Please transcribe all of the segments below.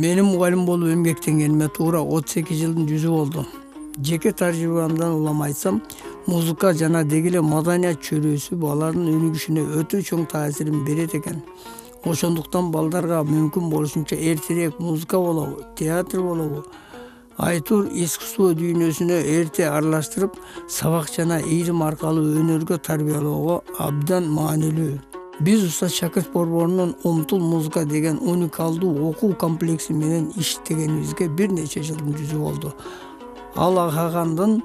Menin mugalim bolup emгектенгениме туура 38 жылдын жүзү болду. Жеке тажрыйбамдан улам айтсам, музыка жана деги эле маданият чөйрөсү баланын өнүгүшүнө өтө чоң таасирин берет экен. Ошондуктан балдарга мүмкүн болушунча эртерээк музыка болобу, театр болобу, айтуур искусство дүйнөсүнө эрте аралаштырып, сабак жана ийрим аркылуу өнөргө тарбиялоого абдан маанилүү. Биз Устаз Шакирт борборунун Умтул музыка деген уникалдуу окуу комплекси менен иштегенибизге бир нече жылдын жүзү болду. Ал Агагандын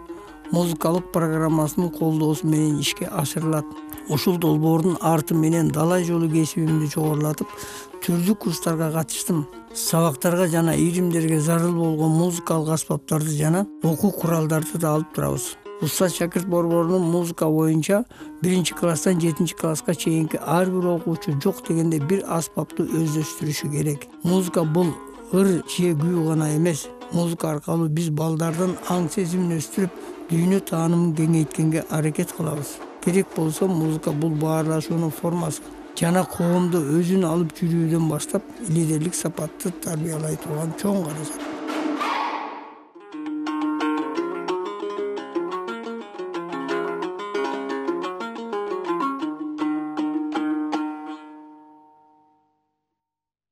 музыкалык программасынын колдоосу менен ишке ашырылат. Ушул долбоордун арты менен далай жолу кесибимди жогорулатып, түрдүү курстарга катыштым. Сабактарга жана ийримдерге зарыл болгон музыкалык аспаптарды жана окуу куралдарды да алып турабыз. Устаз Шакирт борборунун музыка боюнча 1-класстан 7-класска чейинки ар бир окуучу жок дегенде бир аспапты өздөштүрүшү керек. Музыка бул ыр же күү гана эмес. Музыка аркылуу биз балдардын аң сезимин өстүрүп, дүйнө таанымын кеңейткенге аракет кылабыз. Керек болсо музыка бул баарлашуунун формасы жана коомду өзүн алып жүрүүдөн баштап лидерлик сапатты тарбиялай турган чоң каражат.